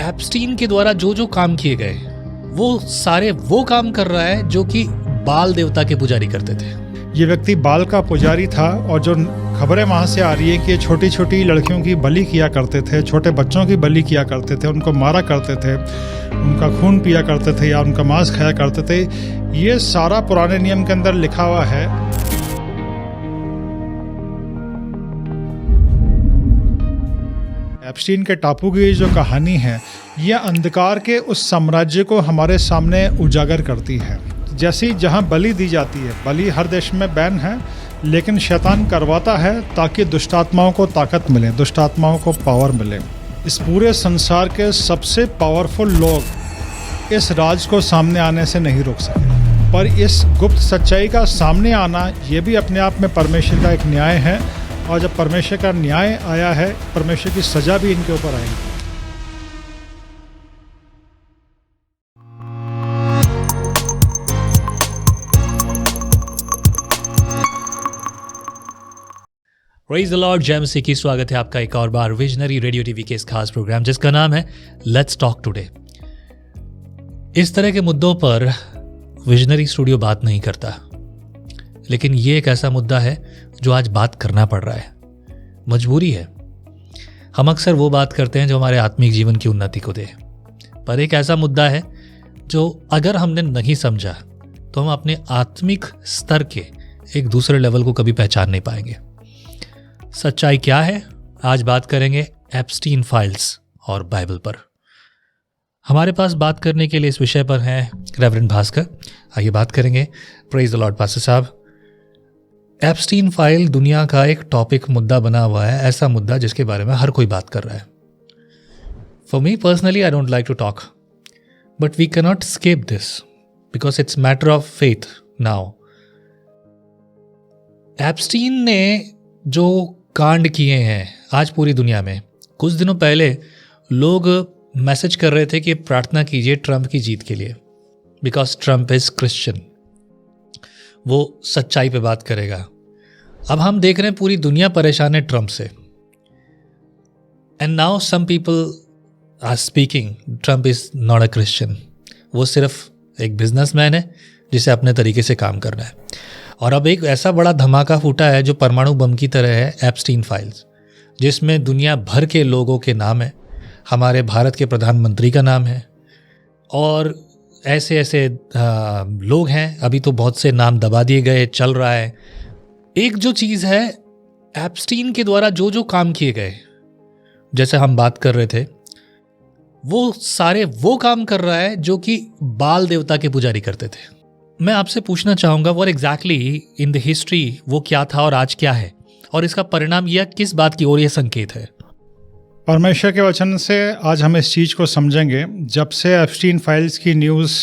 Epstein के द्वारा जो जो काम किए गए वो सारे वो काम कर रहा है जो कि बाल देवता के पुजारी करते थे। ये व्यक्ति बाल का पुजारी था और जो खबरें वहाँ से आ रही है कि छोटी छोटी लड़कियों की बलि किया करते थे, छोटे बच्चों की बलि किया करते थे, उनको मारा करते थे, उनका खून पिया करते थे या उनका मांस खाया करते थे, ये सारा पुराने नियम के अंदर लिखा हुआ है। एप्स्टीन के टापू की जो कहानी है ये अंधकार के उस साम्राज्य को हमारे सामने उजागर करती है। जैसी जहाँ बलि दी जाती है, बलि हर देश में बैन है, लेकिन शैतान करवाता है ताकि दुष्टात्माओं को ताकत मिले, दुष्टात्माओं को पावर मिले। इस पूरे संसार के सबसे पावरफुल लोग इस राज को सामने आने से नहीं रोक सके, पर इस गुप्त सच्चाई का सामने आना ये भी अपने आप में परमेश्वर का एक न्याय है, और जब परमेश्वर का न्याय आया है, परमेश्वर की सजा भी इनके ऊपर आएगी। प्रेज़ द लॉर्ड, जय मसीह की। स्वागत है आपका एक और बार विजनरी रेडियो टीवी के इस खास प्रोग्राम जिसका नाम है लेट्स टॉक टुडे। इस तरह के मुद्दों पर विजनरी स्टूडियो बात नहीं करता, लेकिन ये एक ऐसा मुद्दा है जो आज बात करना पड़ रहा है, मजबूरी है। हम अक्सर वो बात करते हैं जो हमारे आत्मिक जीवन की उन्नति को दे, पर एक ऐसा मुद्दा है जो अगर हमने नहीं समझा तो हम अपने आत्मिक स्तर के एक दूसरे लेवल को कभी पहचान नहीं पाएंगे। सच्चाई क्या है, आज बात करेंगे एप्स्टीन फाइल्स और बाइबल पर। हमारे पास बात करने के लिए इस विषय पर हैं रेवरेंड भास्कर। आइए बात करेंगे। प्रेज़ द लॉर्ड पास्टर साहब। एप्स्टीन फाइल दुनिया का एक टॉपिक मुद्दा बना हुआ है, ऐसा मुद्दा जिसके बारे में हर कोई बात कर रहा है। For me personally I don't like to talk, but we cannot escape this because it's matter of faith now. Epstein ने जो कांड किए हैं आज पूरी दुनिया में, कुछ दिनों पहले लोग मैसेज कर रहे थे कि प्रार्थना कीजिए ट्रंप की जीत के लिए, बिकॉज ट्रंप इज क्रिश्चियन, वो सच्चाई पे बात करेगा। अब हम देख रहे हैं पूरी दुनिया परेशान है ट्रंप से, and now some people are speaking Trump is not a Christian, वो सिर्फ एक बिजनेसमैन है जिसे अपने तरीके से काम करना है। और अब एक ऐसा बड़ा धमाका फूटा है जो परमाणु बम की तरह है, एप्स्टीन फाइल्स, जिसमें दुनिया भर के लोगों के नाम है, हमारे भारत के प्रधानमंत्री का नाम है, और ऐसे ऐसे लोग हैं। अभी तो बहुत से नाम दबा दिए गए, चल रहा है। एक जो चीज़ है, एप्स्टीन के द्वारा जो जो काम किए गए, जैसे हम बात कर रहे थे, वो सारे वो काम कर रहा है जो कि बाल देवता के पुजारी करते थे। मैं आपसे पूछना चाहूँगा what exactly in the history वो क्या था और आज क्या है, और इसका परिणाम यह किस बात की ओर यह संकेत है। परमेश्वर के वचन से आज हम इस चीज़ को समझेंगे। जब से एप्स्टीन फाइल्स की न्यूज़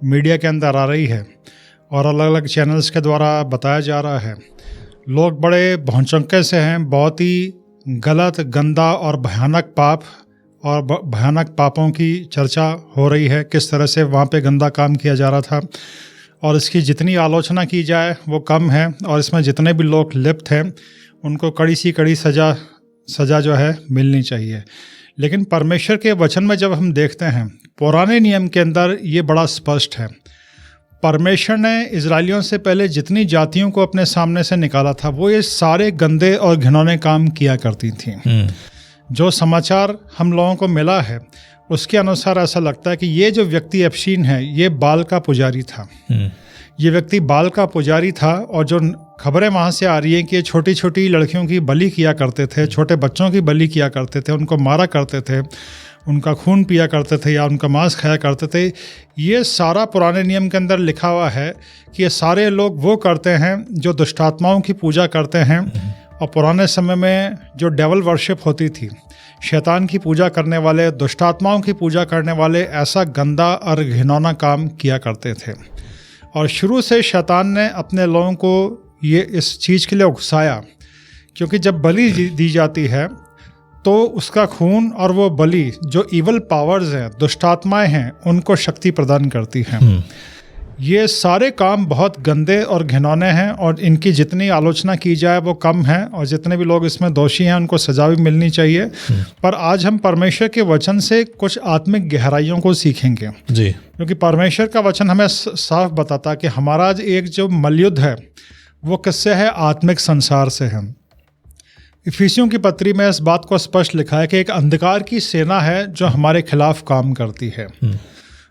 मीडिया के अंदर आ रही है और अलग अलग चैनल्स के द्वारा बताया जा रहा है, लोग बड़े भौचक्के से हैं। बहुत ही गलत, गंदा और भयानक पाप और भयानक पापों की चर्चा हो रही है, किस तरह से वहाँ पे गंदा काम किया जा रहा था, और इसकी जितनी आलोचना की जाए वो कम है, और इसमें जितने भी लोग लिप्त हैं उनको कड़ी सी कड़ी सज़ा जो है मिलनी चाहिए। लेकिन परमेश्वर के वचन में जब हम देखते हैं, पुराने नियम के अंदर ये बड़ा स्पष्ट है। परमेश्वर ने इजराइलियों से पहले जितनी जातियों को अपने सामने से निकाला था, वो ये सारे गंदे और घिनौने काम किया करती थीं। जो समाचार हम लोगों को मिला है उसके अनुसार ऐसा लगता है कि ये जो व्यक्ति एप्स्टीन है, ये बाल का पुजारी था। ये व्यक्ति बाल का पुजारी था, और जो खबरें वहाँ से आ रही हैं कि छोटी छोटी लड़कियों की बलि किया करते थे, छोटे बच्चों की बलि किया करते थे, उनको मारा करते थे, उनका खून पिया करते थे या उनका मांस खाया करते थे, ये सारा पुराने नियम के अंदर लिखा हुआ है कि ये सारे लोग वो करते हैं जो दुष्टात्माओं की पूजा करते हैं। और पुराने समय में जो डेवल वर्शिप होती थी, शैतान की पूजा करने वाले, दुष्टात्माओं की पूजा करने वाले, ऐसा गंदा और घिनौना काम किया करते थे। और शुरू से शैतान ने अपने लोगों को ये इस चीज़ के लिए उकसाया, क्योंकि जब बलि दी जाती है तो उसका खून और वो बलि जो इवल पावर्स हैं, दुष्टात्माएं हैं, उनको शक्ति प्रदान करती हैं। ये सारे काम बहुत गंदे और घिनौने हैं और इनकी जितनी आलोचना की जाए वो कम है, और जितने भी लोग इसमें दोषी हैं उनको सजा भी मिलनी चाहिए। पर आज हम परमेश्वर के वचन से कुछ आत्मिक गहराइयों को सीखेंगे जी। क्योंकि परमेश्वर का वचन हमें साफ बताता कि हमारा आज एक जो मलयुद्ध है वो किससे है? आत्मिक संसार से है। इफिसियों की पत्री में इस बात को स्पष्ट लिखा है कि एक अंधकार की सेना है जो हमारे खिलाफ काम करती है।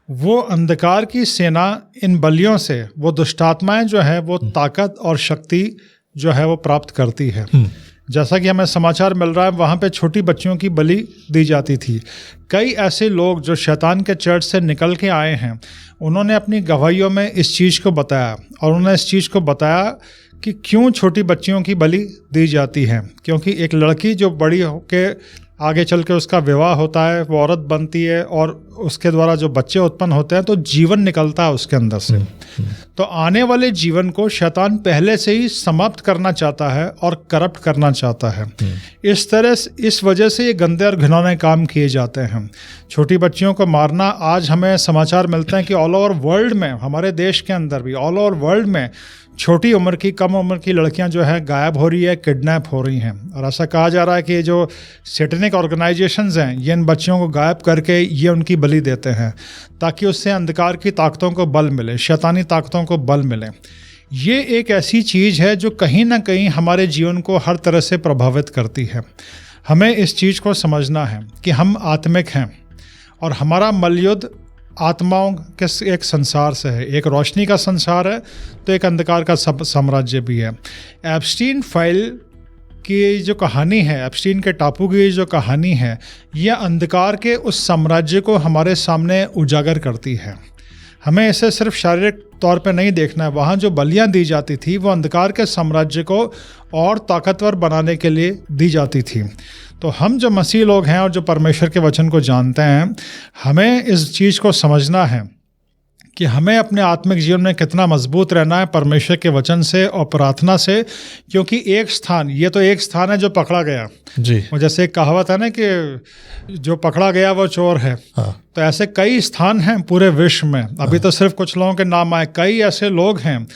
वो अंधकार की सेना इन बलियों से, वो दुष्टात्माएं जो है वो ताकत और शक्ति जो है वो प्राप्त करती है। जैसा कि हमें समाचार मिल रहा है वहाँ पे छोटी बच्चियों की बलि दी जाती थी। कई ऐसे लोग जो शैतान के चर्च से निकल के आए हैं, उन्होंने अपनी गवाहियों में इस चीज़ को बताया, और उन्होंने इस चीज़ को बताया कि क्यों छोटी बच्चियों की बलि दी जाती है। क्योंकि एक लड़की जो बड़ी होके आगे चल के उसका विवाह होता है, वो औरत बनती है और उसके द्वारा जो बच्चे उत्पन्न होते हैं तो जीवन निकलता है उसके अंदर से। तो आने वाले जीवन को शैतान पहले से ही समाप्त करना चाहता है और करप्ट करना चाहता है। इस वजह से ये गंदे और घिनौने काम किए जाते हैं। छोटी बच्चियों को मारना, आज हमें समाचार मिलते हैं कि ऑल ओवर वर्ल्ड में, हमारे देश के अंदर भी ऑल ओवर वर्ल्ड में छोटी उम्र की, कम उम्र की लड़कियां जो है गायब हो रही है, किडनैप हो रही हैं। और ऐसा कहा जा रहा है कि ये जो सैटेनिक ऑर्गेनाइजेशंस हैं ये इन बच्चियों को गायब करके ये उनकी बलि देते हैं ताकि उससे अंधकार की ताकतों को बल मिले, शैतानी ताकतों को बल मिले। ये एक ऐसी चीज़ है जो कहीं ना कहीं हमारे जीवन को हर तरह से प्रभावित करती है। हमें इस चीज़ को समझना है कि हम आत्मिक हैं और हमारा मलयुद्ध आत्माओं के एक संसार से है। एक रोशनी का संसार है तो एक अंधकार का साम्राज्य भी है। एप्स्टीन फाइल की जो कहानी है, एप्स्टीन के टापू की जो कहानी है, यह अंधकार के उस साम्राज्य को हमारे सामने उजागर करती है। हमें इसे सिर्फ शारीरिक तौर पे नहीं देखना है। वहाँ जो बलियाँ दी जाती थी वो अंधकार के साम्राज्य को और ताकतवर बनाने के लिए दी जाती थी। तो हम जो मसीह लोग हैं और जो परमेश्वर के वचन को जानते हैं, हमें इस चीज़ को समझना है कि हमें अपने आत्मिक जीवन में कितना मजबूत रहना है परमेश्वर के वचन से और प्रार्थना से। क्योंकि एक स्थान, ये तो एक स्थान है जो पकड़ा गया जी। और जैसे एक कहावत है ना कि जो पकड़ा गया वो चोर है। हाँ। तो ऐसे कई स्थान हैं पूरे विश्व में। अभी तो सिर्फ कुछ लोगों के नाम आए। कई ऐसे लोग हैं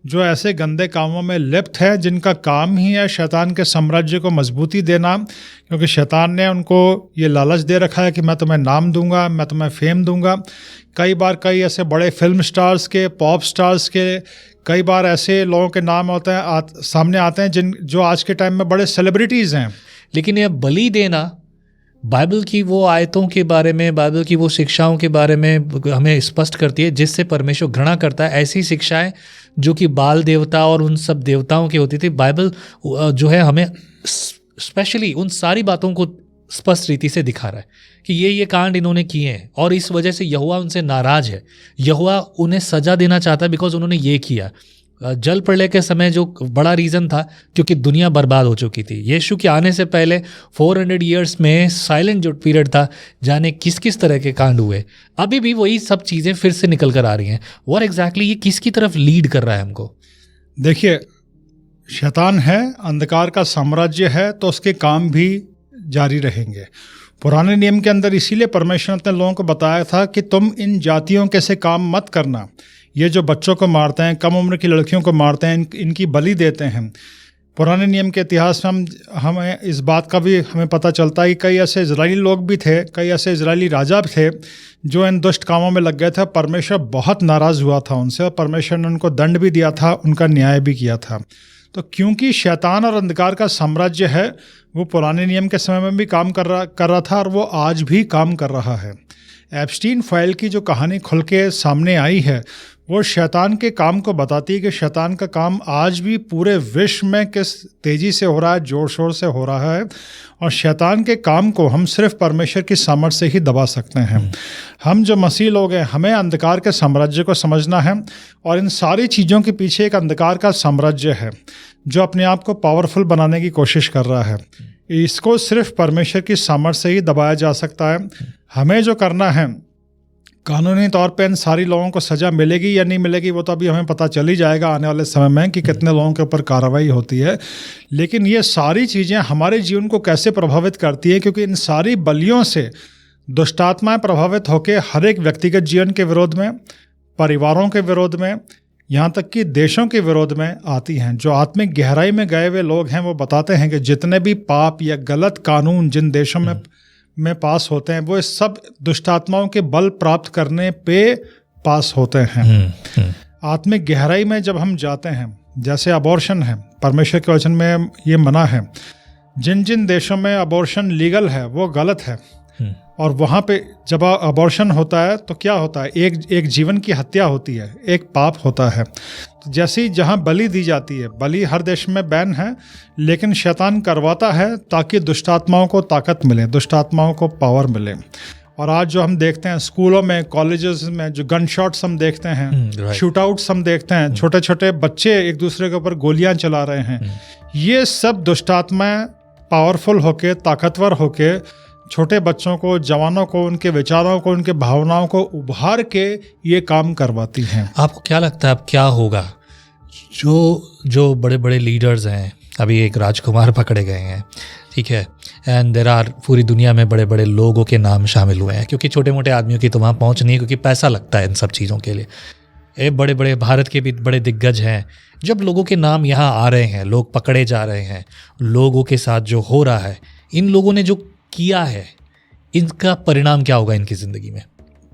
जो ऐसे गंदे कामों में लिप्त है जिनका काम ही है शैतान के साम्राज्य को मजबूती देना। क्योंकि शैतान ने उनको ये लालच दे रखा है कि मैं तुम्हें नाम दूंगा, मैं तुम्हें फेम दूंगा। कई बार कई ऐसे बड़े फिल्म स्टार्स के, पॉप स्टार्स के, कई बार ऐसे लोगों के नाम होते हैं सामने आते हैं जो आज के टाइम में बड़े सेलिब्रिटीज़ हैं। लेकिन यह बलि देना बाइबल की वो आयतों के बारे में, बाइबल की वो शिक्षाओं के बारे में हमें स्पष्ट करती है जिससे परमेश्वर घृणा करता है। ऐसी शिक्षाएं जो कि बाल देवता और उन सब देवताओं की होती थी, बाइबल जो है हमें स्पेशली उन सारी बातों को स्पष्ट रीति से दिखा रहा है कि ये कांड इन्होंने किए हैं और इस वजह से यहोवा उनसे नाराज है। यहोवा उन्हें सजा देना चाहता है बिकॉज उन्होंने ये किया। जल प्रलय के समय जो बड़ा रीज़न था क्योंकि दुनिया बर्बाद हो चुकी थी। यीशु के आने से पहले 400 ईयर्स में साइलेंट जो पीरियड था, जाने किस किस तरह के कांड हुए। अभी भी वही सब चीज़ें फिर से निकल कर आ रही हैं। और एग्जैक्टली ये किसकी तरफ लीड कर रहा है हमको? देखिए, शैतान है, अंधकार का साम्राज्य है, तो उसके काम भी जारी रहेंगे। पुराने नियम के अंदर इसीलिए परमेश्वर ने लोगों को बताया था कि तुम इन जातियों के से काम मत करना। ये जो बच्चों को मारते हैं, कम उम्र की लड़कियों को मारते हैं, इनकी बलि देते हैं। पुराने नियम के इतिहास में हमें इस बात का भी हमें पता चलता है कि कई ऐसे इजरायली लोग भी थे, कई ऐसे इजरायली राजा थे जो इन दुष्ट कामों में लग गए थे। परमेश्वर बहुत नाराज़ हुआ था उनसे और परमेश्वर ने उनको दंड भी दिया था, उनका न्याय भी किया था। तो क्योंकि शैतान और अंधकार का साम्राज्य है, वो पुराने नियम के समय में भी काम कर रहा था और वो आज भी काम कर रहा है। एप्स्टीन फाइल की जो कहानी खुल के सामने आई है वो शैतान के काम को बताती है कि शैतान का काम आज भी पूरे विश्व में किस तेज़ी से हो रहा है, जोर शोर से हो रहा है। और शैतान के काम को हम सिर्फ परमेश्वर की सामर्थ से ही दबा सकते हैं। हम जो मसीह लोग हैं, हमें अंधकार के साम्राज्य को समझना है और इन सारी चीज़ों के पीछे एक अंधकार का साम्राज्य है जो अपने आप को पावरफुल बनाने की कोशिश कर रहा है। इसको सिर्फ परमेश्वर की सामर्थ से ही दबाया जा सकता है। हमें जो करना है, कानूनी तौर पे इन सारी लोगों को सज़ा मिलेगी या नहीं मिलेगी वो तो अभी हमें पता चल ही जाएगा आने वाले समय में कि कितने लोगों के ऊपर कार्रवाई होती है। लेकिन ये सारी चीज़ें हमारे जीवन को कैसे प्रभावित करती है, क्योंकि इन सारी बलियों से दुष्टात्माएं प्रभावित होकर हर एक व्यक्तिगत जीवन के विरोध में, परिवारों के विरोध में, यहाँ तक कि देशों के विरोध में आती हैं। जो आत्मिक गहराई में गए हुए लोग हैं वो बताते हैं कि जितने भी पाप या गलत कानून जिन देशों में पास होते हैं वो इस सब दुष्टात्माओं के बल प्राप्त करने पे पास होते हैं। आत्मिक गहराई में जब हम जाते हैं, जैसे अबॉर्शन है, परमेश्वर के वचन में ये मना है। जिन जिन देशों में अबॉर्शन लीगल है वो गलत है, और वहाँ पे जब अबॉर्शन होता है तो क्या होता है, एक जीवन की हत्या होती है, एक पाप होता है। तो जैसे ही जहाँ बलि दी जाती है, बलि हर देश में बैन है, लेकिन शैतान करवाता है ताकि दुष्टात्माओं को ताकत मिले, दुष्टात्माओं को पावर मिले। और आज जो हम देखते हैं स्कूलों में, कॉलेजेस में जो गन शॉट्स हम देखते हैं, शूटआउट्स हम देखते हैं, छोटे छोटे बच्चे एक दूसरे के ऊपर गोलियां चला रहे हैं, ये सब दुष्टात्माएं पावरफुल होके, ताकतवर होके छोटे बच्चों को, जवानों को, उनके विचारों को, उनके भावनाओं को उभार के ये काम करवाती हैं। आपको क्या लगता है अब क्या होगा? जो बड़े बड़े लीडर्स हैं, अभी एक राजकुमार पकड़े गए हैं, ठीक है, एंड देयर आर, पूरी दुनिया में बड़े बड़े लोगों के नाम शामिल हुए हैं, क्योंकि छोटे मोटे आदमियों की तो वहाँ पहुँच नहीं है, क्योंकि पैसा लगता है इन सब चीज़ों के लिए। ये बड़े बड़े भारत के भी बड़े दिग्गज हैं। जब लोगों के नाम यहाँ आ रहे हैं, लोग पकड़े जा रहे हैं, लोगों के साथ जो हो रहा है, इन लोगों ने जो किया है, इनका परिणाम क्या होगा इनकी ज़िंदगी में?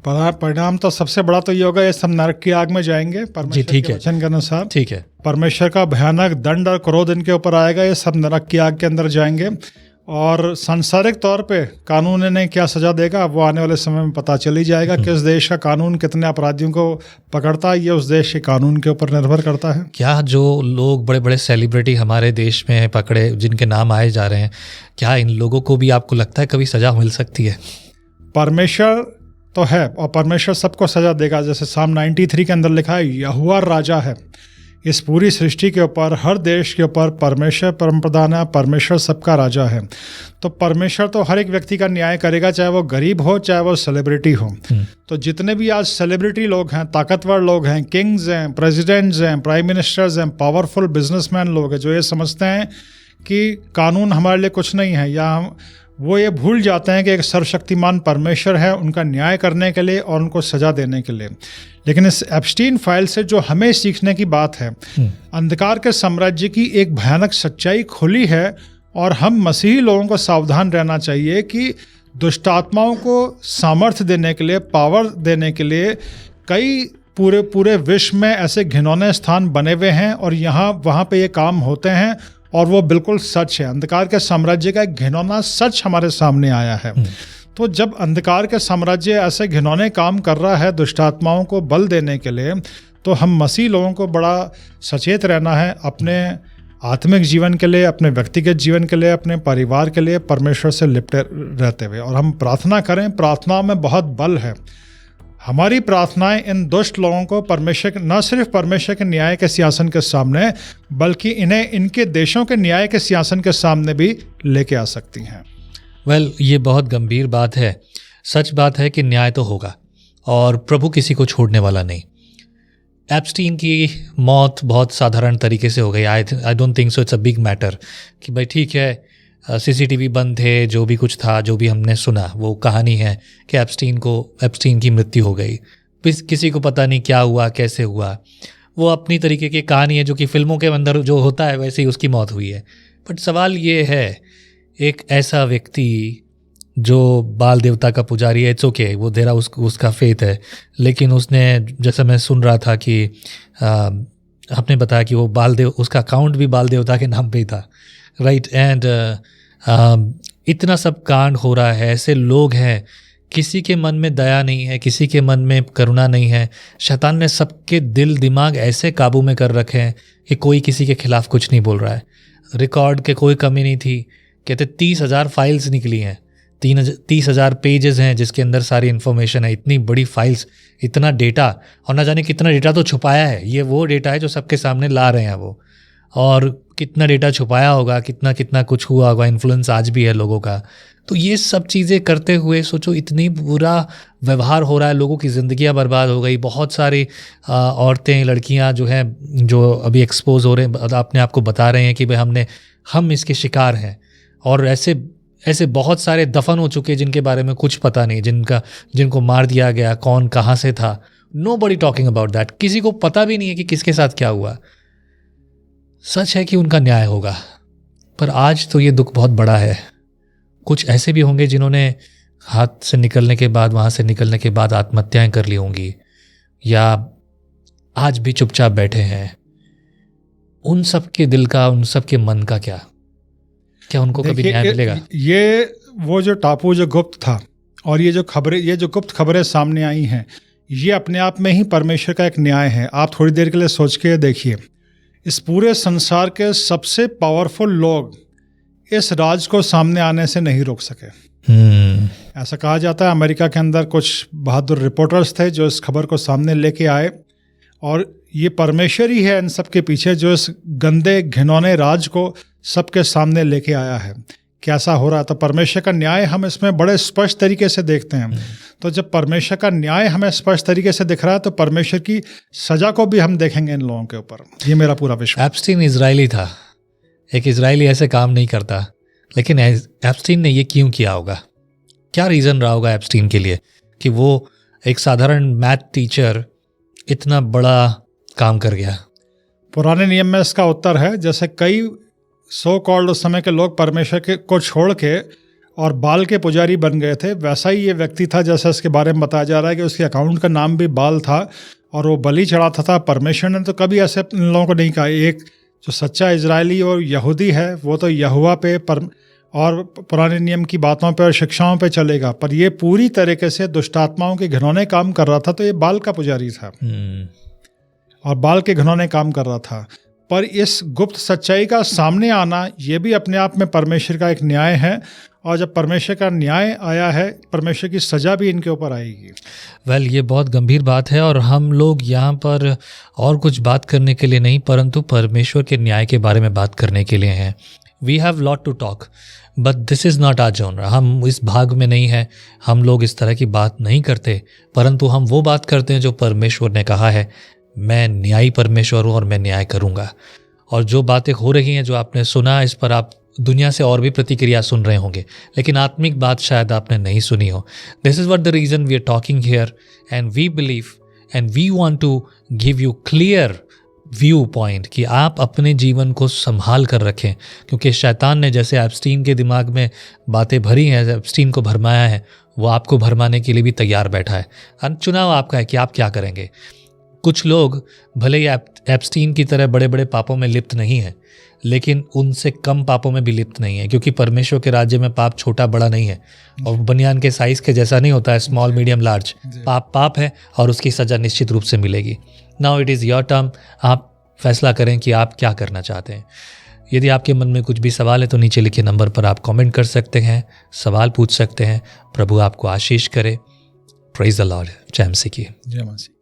परिणाम तो सबसे बड़ा तो ये होगा, ये सब नरक की आग में जाएंगे परमेश्वर के वचन के अनुसार। ठीक है, परमेश्वर का भयानक दंड और क्रोध इनके ऊपर आएगा, ये सब नरक की आग के अंदर जाएंगे। और सांसारिक तौर पे कानून इन्हें क्या सजा देगा वो आने वाले समय में पता चल ही जाएगा। किस देश का कानून कितने अपराधियों को पकड़ता है, ये उस देश के कानून के ऊपर निर्भर करता है। क्या जो लोग बड़े बड़े सेलिब्रिटी हमारे देश में पकड़े, जिनके नाम आए जा रहे हैं, क्या इन लोगों को भी आपको लगता है कभी सजा मिल सकती है? परमेश्वर तो है और परमेश्वर सबको सजा देगा। जैसे साम 93 के अंदर लिखा है, यहोवा राजा है, इस पूरी सृष्टि के ऊपर, हर देश के ऊपर परमेश्वर परम प्रधान है, परमेश्वर सबका राजा है। तो परमेश्वर तो हर एक व्यक्ति का न्याय करेगा, चाहे वो गरीब हो, चाहे वो सेलिब्रिटी हो। तो जितने भी आज सेलिब्रिटी लोग हैं, ताकतवर लोग हैं, किंग्स हैं, प्रेसिडेंट्स हैं, प्राइम मिनिस्टर्स हैं, पावरफुल बिजनेसमैन लोग हैं, जो ये समझते हैं कि कानून हमारे लिए कुछ नहीं है, या वो ये भूल जाते हैं कि एक सर्वशक्तिमान परमेश्वर है उनका न्याय करने के लिए और उनको सजा देने के लिए। लेकिन इस एप्स्टीन फाइल से जो हमें सीखने की बात है, अंधकार के साम्राज्य की एक भयानक सच्चाई खुली है, और हम मसीही लोगों को सावधान रहना चाहिए कि दुष्टात्माओं को सामर्थ्य देने के लिए, पावर देने के लिए कई पूरे विश्व में ऐसे घिनौने स्थान बने हुए हैं, और वहाँ पे ये काम होते हैं, और वो बिल्कुल सच है। अंधकार के साम्राज्य का एक घिनौना सच हमारे सामने आया है। तो जब अंधकार के साम्राज्य ऐसे घिनौने काम कर रहा है दुष्टात्माओं को बल देने के लिए, तो हम मसीह लोगों को बड़ा सचेत रहना है अपने आत्मिक जीवन के लिए, अपने व्यक्तिगत जीवन के लिए, अपने परिवार के लिए, परमेश्वर से लिपटे रहते हुए। और हम प्रार्थना करें, प्रार्थनाओं में बहुत बल है। हमारी प्रार्थनाएं इन दुष्ट लोगों को परमेश्वर, न सिर्फ परमेश्वर के न्याय के सिंहासन के सामने, बल्कि इन्हें इनके देशों के न्याय के सिंहासन के सामने भी लेके आ सकती हैं। ये बहुत गंभीर बात है। सच बात है कि न्याय तो होगा, और प्रभु किसी को छोड़ने वाला नहीं। एप्स्टीन की मौत बहुत साधारण तरीके से हो गई। I don't think so it's a big matter कि भाई ठीक है, CCTV बंद थे, जो भी कुछ था, जो भी हमने सुना, वो कहानी है कि एप्स्टीन की मृत्यु हो गई। किसी को पता नहीं क्या हुआ, कैसे हुआ। वो अपनी तरीके की कहानी है, जो कि फिल्मों के अंदर जो होता है वैसे ही उसकी मौत हुई है। बट सवाल ये है, एक ऐसा व्यक्ति जो बाल देवता का पुजारी है, इट्स ओके, वो तेरा उसका फेथ है, लेकिन उसने, जैसा मैं सुन रहा था कि आपने बताया कि वो उसका अकाउंट भी बाल देवता के नाम पे ही था, राइट? एंड इतना सब कांड हो रहा है, ऐसे लोग हैं, किसी के मन में दया नहीं है, किसी के मन में करुणा नहीं है। शैतान ने सबके दिल दिमाग ऐसे काबू में कर रखे हैं कि कोई किसी के खिलाफ कुछ नहीं बोल रहा है। रिकॉर्ड के कोई कमी नहीं थी। कहते 30,000 फाइल्स निकली हैं, 30,000 पेजेस हैं जिसके अंदर सारी इन्फॉर्मेशन है। इतनी बड़ी फाइल्स, इतना डेटा, और ना जाने कितना डेटा तो छुपाया है। ये वो डेटा है जो सबके सामने ला रहे हैं वो, और कितना डेटा छुपाया होगा, कितना कुछ हुआ होगा, इन्फ्लुएंस आज भी है लोगों का। तो ये सब चीज़ें करते हुए सोचो, इतनी बुरा व्यवहार हो रहा है, लोगों की ज़िंदगियां बर्बाद हो गई। बहुत सारी औरतें, लड़कियां जो हैं, जो अभी एक्सपोज हो रहे हैं, अपने आप को बता रहे हैं कि भाई हम इसके शिकार हैं। और ऐसे बहुत सारे दफन हो चुके जिनके बारे में कुछ पता नहीं, जिनको मार दिया गया, कौन कहाँ से था, नोबडी टॉकिंग अबाउट दैट, किसी को पता भी नहीं है कि किसके साथ क्या हुआ। सच है कि उनका न्याय होगा, पर आज तो ये दुख बहुत बड़ा है। कुछ ऐसे भी होंगे जिन्होंने हाथ से निकलने के बाद, वहाँ से निकलने के बाद आत्महत्याएं कर ली होंगी, या आज भी चुपचाप बैठे हैं। उन सब के दिल का, उन सब के मन का क्या उनको कभी न्याय मिलेगा? ये वो जो टापू जो गुप्त था, और ये जो गुप्त खबरें सामने आई हैं, ये अपने आप में ही परमेश्वर का एक न्याय है। आप थोड़ी देर के लिए सोच के देखिए, इस पूरे संसार के सबसे पावरफुल लोग इस राज को सामने आने से नहीं रोक सके। ऐसा कहा जाता है अमेरिका के अंदर कुछ बहादुर रिपोर्टर्स थे जो इस खबर को सामने लेके आए, और ये परमेश्वर ही है इन सब के पीछे जो इस गंदे घिनौने राज को सबके सामने लेके आया है। कैसा हो रहा था परमेश्वर का न्याय, हम इसमें बड़े स्पष्ट तरीके से देखते हैं। तो जब परमेश्वर का न्याय हमें स्पष्ट तरीके से दिख रहा है, तो परमेश्वर की सजा को भी हम देखेंगे इन लोगों के ऊपर। ये मेरा पूरा विश्वास। एप्स्टीन इजरायली था, एक इजरायली ऐसे काम नहीं करता, लेकिन एप्स्टीन ने ये क्यों किया होगा? क्या रीज़न रहा होगा एप्स्टीन के लिए कि वो एक साधारण मैथ टीचर इतना बड़ा काम कर गया? पुराने नियम में इसका उत्तर है, जैसे कई सो कॉल्ड उस समय के लोग परमेश्वर के को छोड़ के और बाल के पुजारी बन गए थे, वैसा ही ये व्यक्ति था। जैसा इसके बारे में बताया जा रहा है कि उसके अकाउंट का नाम भी बाल था और वो बलि चढ़ाता था। परमेश्वर ने तो कभी ऐसे इन लोगों को नहीं कहा। एक जो सच्चा इजरायली और यहूदी है, वो तो यहोवा पे और पुराने नियम की बातों पे और शिक्षाओं पे चलेगा, पर ये पूरी तरीके से दुष्टात्माओं के घिनौने काम कर रहा था। तो ये बाल का पुजारी था और बाल के घिनौने काम कर रहा था। पर इस गुप्त सच्चाई का सामने आना, ये भी अपने आप में परमेश्वर का एक न्याय है, और जब परमेश्वर का न्याय आया है, परमेश्वर की सजा भी इनके ऊपर आएगी। वेल, ये बहुत गंभीर बात है, और हम लोग यहाँ पर और कुछ बात करने के लिए नहीं, परंतु परमेश्वर के न्याय के बारे में बात करने के लिए हैं। We have lot to talk, but this is not our genre. हम इस भाग में नहीं हैं, हम लोग इस तरह की बात नहीं करते, परंतु हम वो बात करते हैं जो परमेश्वर ने कहा है। मैं न्यायी परमेश्वर हूँ और मैं न्याय करूँगा। और जो बातें हो रही हैं, जो आपने सुना, इस पर आप दुनिया से और भी प्रतिक्रिया सुन रहे होंगे, लेकिन आत्मिक बात शायद आपने नहीं सुनी हो। This is what the reason we are talking here, and we believe and we want to give you clear view point कि आप अपने जीवन को संभाल कर रखें, क्योंकि शैतान ने जैसे एप्स्टीन के दिमाग में बातें भरी हैं, एप्स्टीन को भरमाया है, वो आपको भरमाने के लिए भी तैयार बैठा है। चुनाव आपका है कि आप क्या करेंगे। कुछ लोग भले ही एप्स्टीन की तरह बड़े बड़े पापों में लिप्त नहीं हैं, लेकिन उनसे कम पापों में भी लिप्त नहीं है, क्योंकि परमेश्वर के राज्य में पाप छोटा बड़ा नहीं है, और बनियान के साइज़ के जैसा नहीं होता है, स्मॉल मीडियम लार्ज। पाप पाप है और उसकी सज़ा निश्चित रूप से मिलेगी। Now it is your term, आप फैसला करें कि आप क्या करना चाहते हैं। यदि आपके मन में कुछ भी सवाल है तो नीचे लिखे नंबर पर आप कमेंट कर सकते हैं, सवाल पूछ सकते हैं। प्रभु आपको आशीष करे। Praise the Lord. जय मसीह की। जय मसीह।